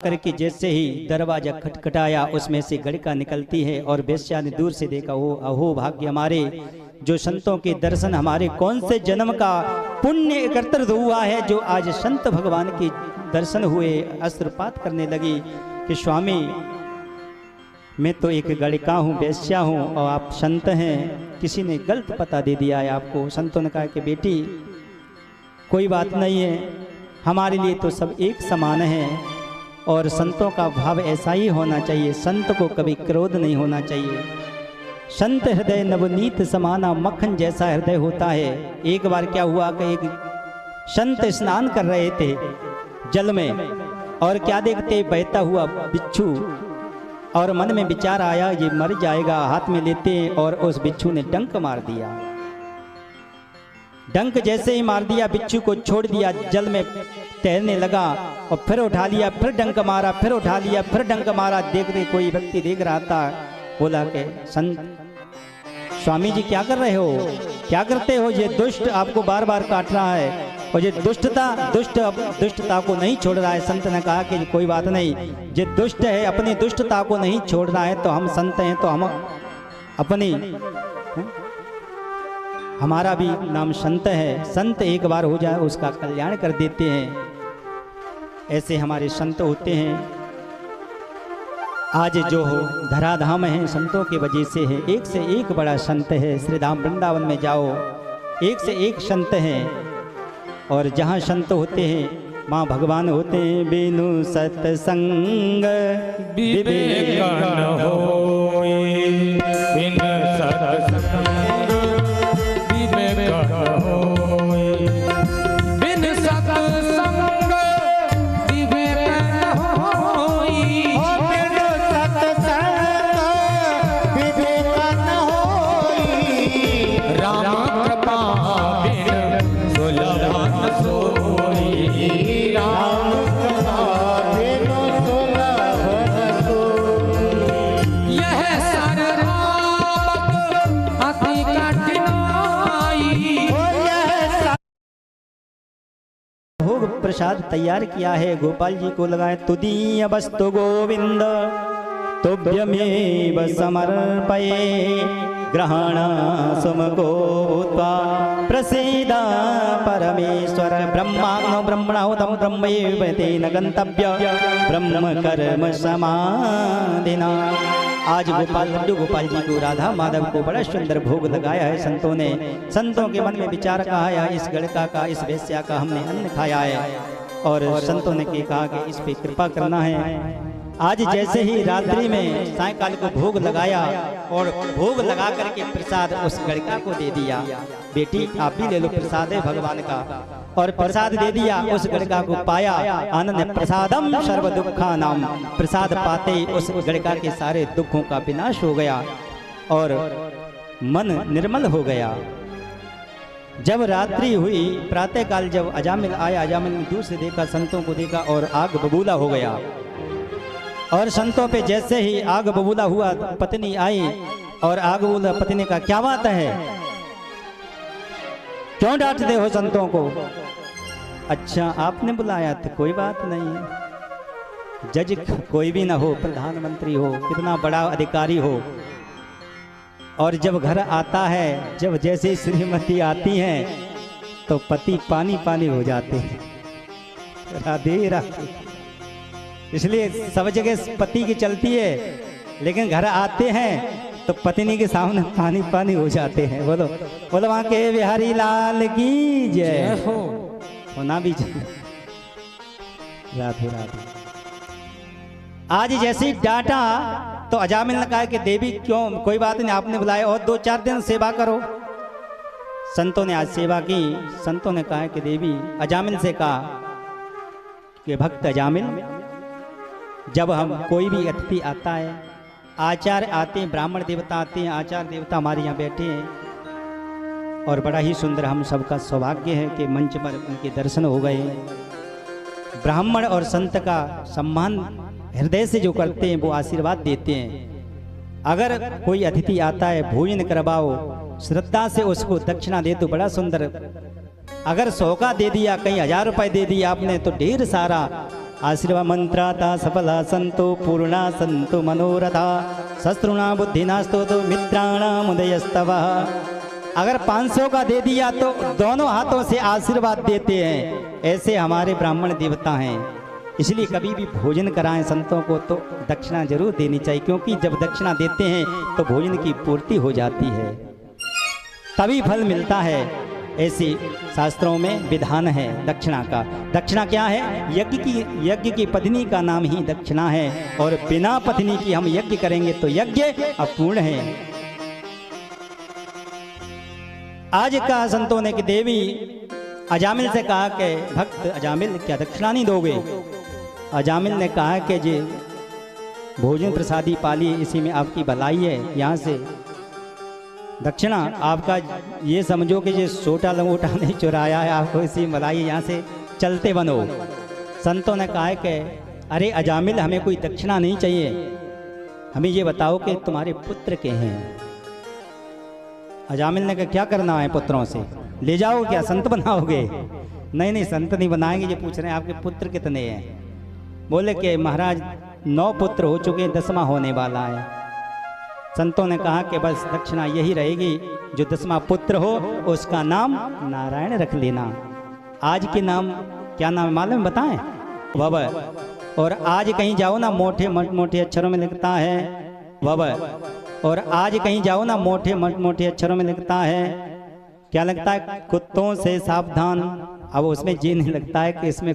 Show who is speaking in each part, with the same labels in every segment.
Speaker 1: करके जैसे ही दरवाजा खटखटाया उसमें से गड़का निकलती है और वेश्या ने दूर से देखा, ओ अहो भाग्य हमारे, जो संतों के दर्शन हमारे कौन से जन्म का पुण्य एकत्रित हुआ है जो आज संत भगवान के दर्शन हुए। अस्त्रपात करने लगी कि स्वामी मैं तो एक गड़का हूँ, वेश्या हूँ और आप संत हैं, किसी ने गलत पता दे दिया है आपको। संतों ने कहा कि बेटी कोई बात नहीं है, हमारे लिए तो सब एक समान है और संतों का भाव ऐसा ही होना चाहिए, संत को कभी क्रोध नहीं होना चाहिए। संत हृदय नवनीत समाना, मक्खन जैसा हृदय होता है। एक बार क्या हुआ कि एक संत स्नान कर रहे थे जल में और क्या देखते बहता हुआ बिच्छू, और मन में विचार आया ये मर जाएगा, हाथ में लेते और उस बिच्छू ने डंक मार दिया। डंक जैसे ही मार दिया, बिच्छू को छोड़ दिया, जल में तैरने लगा और फिर उठा लिया, फिर डंक मारा, फिर उठा लिया, फिर डंक मारा। देखते कोई व्यक्ति देख रहा था, बोला कि संत स्वामी जी क्या कर रहे हो, क्या करते हो, ये दुष्ट आपको बार बार काट रहा है और ये दुष्टता को नहीं छोड़ रहा है। संत ने कहा कि कोई बात नहीं, ये दुष्ट है अपनी दुष्टता को नहीं छोड़ रहा है तो हम संत हैं तो हम अपनी हमारा भी नाम संत है, संत एक बार हो जाए उसका कल्याण कर देते हैं। ऐसे हमारे संत होते हैं। आज जो हो धराधाम है संतों की वजह से है, एक से एक बड़ा संत है। श्री धाम वृंदावन में जाओ, एक से एक संत हैं और जहाँ संत होते हैं माँ भगवान होते हैं। बिनु सत्संग विवेक न होय, बिनु सत्संग प्रसाद तैयार किया है, गोपाल जी को लगाए। तुदीय वस्तु गोविंद तुभ्यमेव समर्पये, ग्रहण सुमको भूत्वा प्रसीद परमेश्वर। ब्रह्माग्नो ब्रह्मणाहुतं ब्रह्मैव तेन गन्तव्य, ब्रह्म कर्म समाधिना। आज लड्डू गोपाल जी को, राधा माधव को बड़ा सुंदर भोग लगाया है संतों ने। संतों के मन में विचार कहा है, इस गड़का का, इस वेश्या का हमने अन्न खाया है और संतों ने कहा कि इस पे कृपा करना है। आज जैसे ही रात्रि में सायंकाल को भोग लगाया और भोग लगा करके प्रसाद उस गड़का को दे दिया, बेटी आप भी ले लो, प्रसाद है भगवान का, और प्रसाद दे दिया। उस गड़का को पाया, आनंद प्रसादम सर्व दुखा नाम, प्रसाद पाते उस गड़का के सारे दुखों का विनाश हो गया और मन निर्मल हो गया। जब रात्रि हुई, प्रातः काल जब अजामिल आया, अजामिल ने दूर से देखा, संतों को देखा और आग बबूला हो गया। और संतों पे जैसे ही आग बबूला हुआ, पत्नी आई और आग बबूला, पत्नी का क्या बात है, क्यों डांटते हो संतों को। अच्छा आपने बुलाया था, कोई बात नहीं है। जज कोई भी ना हो, प्रधानमंत्री हो, कितना बड़ा अधिकारी हो, और जब घर आता है, जब जैसे श्रीमती आती हैं तो पति पानी पानी हो जाते हैं। राधे राधे। इसलिए सब जगह पति की चलती है, लेकिन घर आते हैं तो पत्नी के सामने पानी पानी हो जाते हैं। बोलो बोलो वहां के बिहारी लाल की जय हो, होना भी चाहिए। राधे राधे। आज जैसे डांटा तो अजामिल ने कहा कि देवी क्यों, कोई बात नहीं, आपने बुलाया और 2-4 दिन सेवा करो। संतों ने आज सेवा की। संतों ने कहा कि देवी, अजामिल से कहा कि भक्त अजामिल, जब हम कोई भी अतिथि आता है, आचार्य आते हैं, ब्राह्मण देवता आते हैं, आचार्य देवता हमारे यहाँ बैठे हैं और बड़ा ही सुंदर हम सबका सौभाग्य है कि मंच पर उनके दर्शन हो गए। ब्राह्मण और संत का सम्मान हृदय से जो करते हैं वो आशीर्वाद देते हैं। अगर कोई अतिथि आता है, भोजन करवाओ, श्रद्धा से उसको दक्षिणा दे तो बड़ा सुंदर। अगर 100 का दे दिया, कहीं 1000 रुपए दे दिया आपने तो ढेर सारा आशीर्वाद मंत्राता सफला संतो पूर्णा संतो मनोरथा शस्त्रुणा बुद्धिनास्तो तो मित्राणाम उदयस्तवः। अगर 500 का दे दिया तो दोनों हाथों से आशीर्वाद देते हैं, ऐसे हमारे ब्राह्मण देवता हैं। इसलिए कभी भी भोजन कराएं संतों को तो दक्षिणा जरूर देनी चाहिए, क्योंकि जब दक्षिणा देते हैं तो भोजन की पूर्ति हो जाती है, तभी फल मिलता है। ऐसी शास्त्रों में विधान है दक्षिणा का। दक्षिणा क्या है? यज्ञ की पत्नी का नाम ही दक्षिणा है, और बिना पत्नी की हम यज्ञ करेंगे तो यज्ञ अपूर्ण है। आज का संतों ने कि देवी अजामिल से कहा कि भक्त अजामिल क्या दक्षिणा नहीं दोगे? अजामिल ने कहा कि जी भोजन प्रसादी पाली, इसी में आपकी भलाई है, यहाँ से दक्षिणा आपका ये समझो कि ये छोटा लंगोटा नहीं चुराया है, आपको इसी भलाई, यहाँ से चलते बनो। संतों ने कहा कि अरे अजामिल हमें कोई दक्षिणा नहीं चाहिए, हमें ये बताओ कि तुम्हारे पुत्र के हैं। अजामिल ने कहा क्या करना है पुत्रों से? ले जाओ क्या संत बनाओगे? नहीं नहीं संत नहीं बनाएंगे, ये पूछ रहे हैं आपके पुत्र कितने हैं? बोले कि महाराज 9 पुत्र हो चुके, 10वां होने वाला है। संतों ने कहा कि बस दक्षिणा यही रहेगी, जो 10वां पुत्र हो उसका नाम नारायण रख लेना। आज के नाम क्या नाम मालूम बताएं? वब। और आज कहीं जाओ ना मोटे मोटे अक्षरों में लिखता है वब, और आज कहीं जाओ ना मोटे मोटे अक्षरों में लिखता है क्या लगता है? कुत्तों से सावधान। अब उसमें जी नहीं लगता है कि इसमें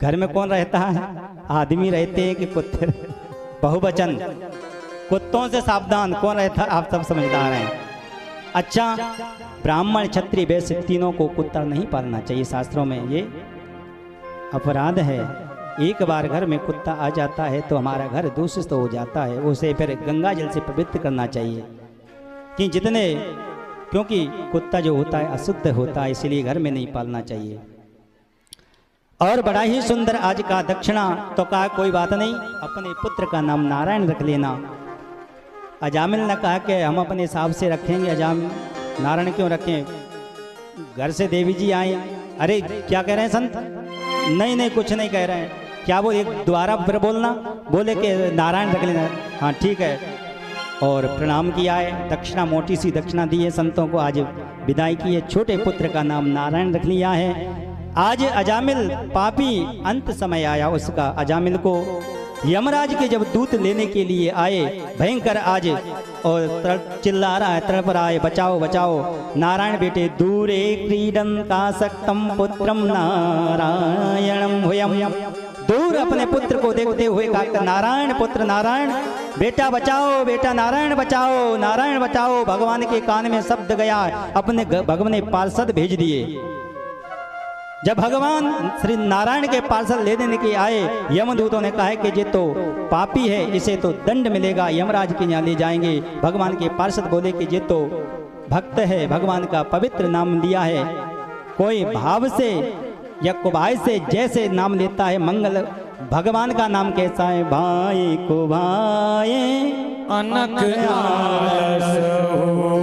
Speaker 1: घर में कौन रहता है, आदमी रहते हैं कि कुत्ते? बहुवचन, कुत्तों से सावधान कौन रहता है? आप सब समझदार हैं। अच्छा, ब्राह्मण क्षत्रिय वैश्य तीनों को कुत्ता नहीं पालना चाहिए, शास्त्रों में ये अपराध है। एक बार घर में कुत्ता आ जाता है तो हमारा घर दूषित हो जाता है, उसे फिर गंगा जल से पवित्र करना चाहिए। कि क्योंकि कुत्ता जो होता है अशुद्ध होता है, इसलिए घर में नहीं पालना चाहिए। और बड़ा ही सुंदर आज का दक्षिणा तो कहा कोई बात नहीं, अपने पुत्र का नाम नारायण रख लेना। अजामिल ने कहा कि हम अपने हिसाब से रखेंगे। अजामिल नारायण क्यों रखें? घर से देवी जी आए। अरे क्या कह रहे हैं संत? नहीं नहीं कुछ नहीं कह रहे हैं। क्या वो एक दोबारा फिर बोलना? बोले कि नारायण रख लेना। हाँ ठीक है। और प्रणाम किया है, दक्षिणा मोटी सी दक्षिणा दी है संतों को, आज विदाई की है। छोटे पुत्र का नाम नारायण रख लिया है। आज अजामिल पापी अंत समय आया उसका। अजामिल को यमराज के जब दूत लेने के लिए आए, भयंकर आज, और चिल्ला रहा है, तड़प रहा है, बचाओ बचाओ। नारायण बेटे दूरे क्रीडन का सक्तम पुत्रम नारायणम हुयम। दूर अपने पुत्र को देखते हुए कहा नारायण पुत्र नारायण, बेटा बचाओ, बेटा नारायण बचाओ, नारायण बचाओ। भगवान के कान में शब्द गया, अपने भगवान ने पार्षद भेज दिए। जब भगवान श्री नारायण के पार्षद लेने के आए, यमदूतों ने कहा कि ये तो पापी है, इसे तो दंड मिलेगा, यमराज के यहाँ ले जाएंगे। भगवान के पार्षद बोले कि ये तो भक्त है, भगवान का पवित्र नाम लिया है। कोई भाव से या कुभाई से जैसे नाम लेता है मंगल। भगवान का नाम कैसा है? भाई को भाई अनक आलस हो,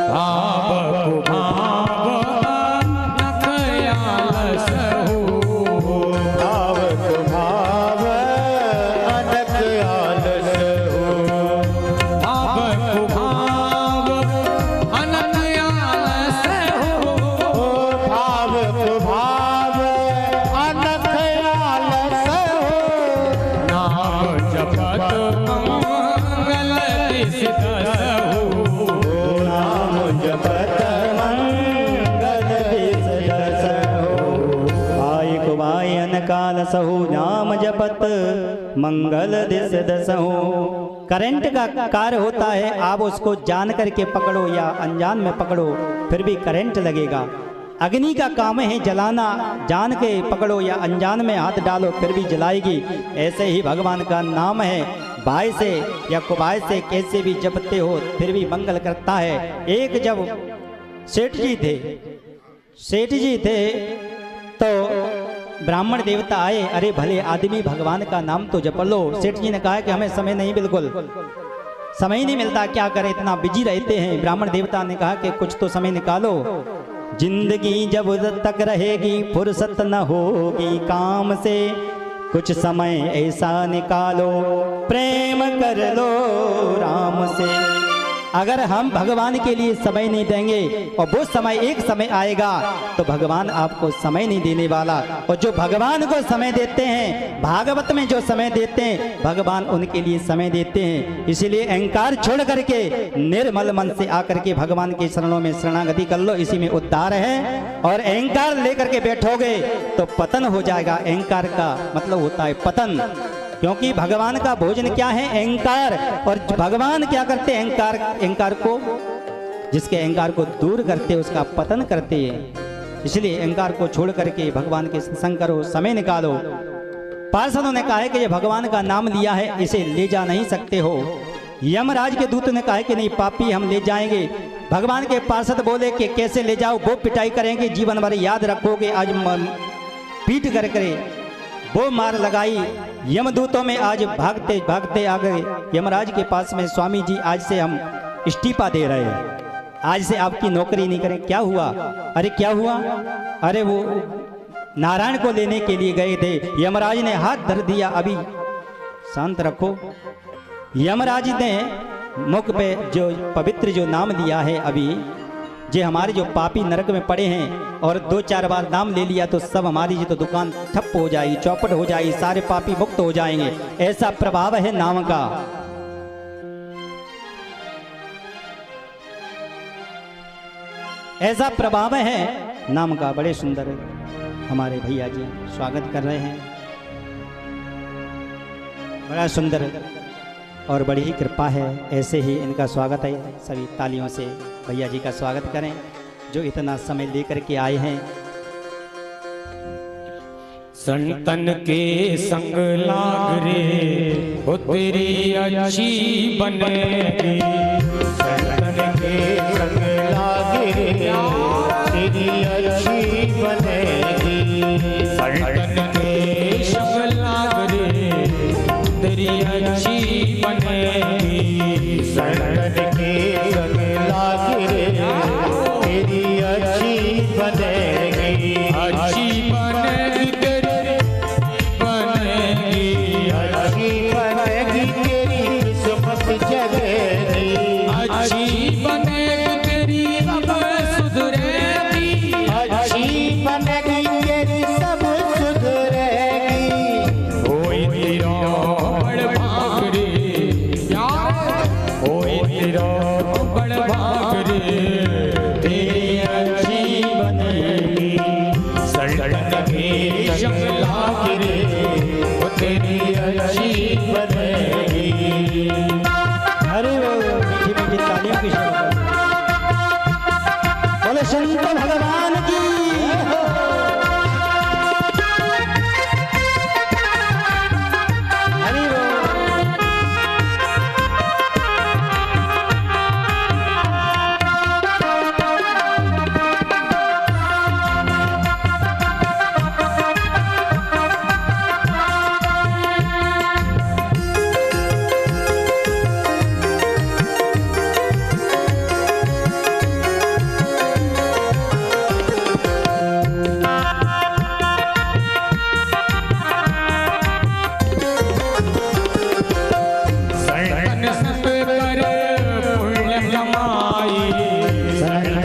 Speaker 1: भाव को भाव सहु नाम जपत मंगल दिस दसहु। करंट का कार्य होता है, आप उसको जान करके पकड़ो या अनजान में पकड़ो फिर भी करंट लगेगा। अग्नि का काम है जलाना, जान के पकड़ो या अनजान में हाथ डालो फिर भी जलाएगी। ऐसे ही भगवान का नाम है, भाई से या कुभाई से कैसे भी जपते हो फिर भी मंगल करता है। एक जब सेठ जी थे तो ब्राह्मण देवता आए। अरे भले आदमी भगवान का नाम तो जप लो। सेठ जी ने कहा कि हमें समय नहीं, बिल्कुल समय नहीं मिलता, क्या करें, इतना बिजी रहते हैं। ब्राह्मण देवता ने कहा कि कुछ तो समय निकालो। जिंदगी जब तक रहेगी फुर्सत न होगी काम से, कुछ समय ऐसा निकालो प्रेम कर लो राम से। अगर हम भगवान के लिए समय नहीं देंगे और वो समय एक समय आएगा तो भगवान आपको समय नहीं देने वाला। और जो भगवान को समय देते हैं, भागवत में जो समय देते हैं, भगवान उनके लिए समय देते हैं। इसीलिए अहंकार छोड़ करके निर्मल मन से आकर के भगवान के शरणों में शरणागति कर लो, इसी में उद्धार है। और अहंकार लेकर के बैठोगे तो पतन हो जाएगा। अहंकार का मतलब होता है पतन, क्योंकि भगवान का भोजन क्या है? अहंकार। और भगवान क्या करते हैं? अहंकार को, जिसके अहंकार को दूर करते उसका पतन करते हैं। इसलिए अहंकार को छोड़ करके भगवान के सत्संग करो, समय निकालो। पार्षदों ने कहा है कि ये भगवान का नाम लिया है, इसे ले जा नहीं सकते हो। यमराज के दूत ने कहा कि नहीं पापी हम ले जाएंगे। भगवान के पार्षद बोले कि कैसे ले जाओ? वो पिटाई करेंगे, जीवन भर याद रखोगे। आज पीट कर करे वो मार लगाई। यमदूतों में आज भागते भागते आ गए यमराज के पास में, स्वामी जी आज से हम इस्तीफा दे रहे हैं, आज से आपकी नौकरी नहीं करें। क्या हुआ? अरे क्या हुआ? अरे वो नारायण को लेने के लिए गए थे, यमराज ने हाथ धर दिया। अभी शांत रखो। यमराज ने मुख पे जो पवित्र जो नाम लिया है, अभी जे हमारे जो पापी नरक में पड़े हैं और 2-4 बार नाम ले लिया तो सब हमारी जी तो दुकान ठप हो जाएगी, चौपट हो जाएगी, सारे पापी मुक्त हो जाएंगे। ऐसा प्रभाव है नाम का। ऐसा प्रभाव है नाम का। बड़े सुंदर हमारे भैया जी स्वागत कर रहे हैं, बड़ा सुंदर और बड़ी ही कृपा है। ऐसे ही इनका स्वागत है। सभी तालियों से भैया जी का स्वागत करें जो इतना समय लेकर के आए हैं।
Speaker 2: संतन के संग लाग रे हो तेरी अच्छी बनेगी। संतन के संग लाग रे तेरी अच्छी बनेगी। संतन के संग लाग रे तेरी अच्छी बनेगी। संतन के संग लाग रे तेरी अच्छी बनेगी। अच्छी बनेगी तेरी बनेगी। अच्छी बनेगी तेरी किस्मत जगेगी। अच्छी बनेगी तेरी सब सुधरेगी। अच्छी बनेगी तेरी सब सुधरेगी। होई तेरा बड़ भाग रे यार, होई तेरा बड़ भाग रे तेरी अच्छी बनेगी। संतन के संग लाग रे वो तेरी अच्छी बनेगी।
Speaker 1: अरे मीठी मीठी तालियों की शब्द बोले शंकर भगवान की।
Speaker 2: संग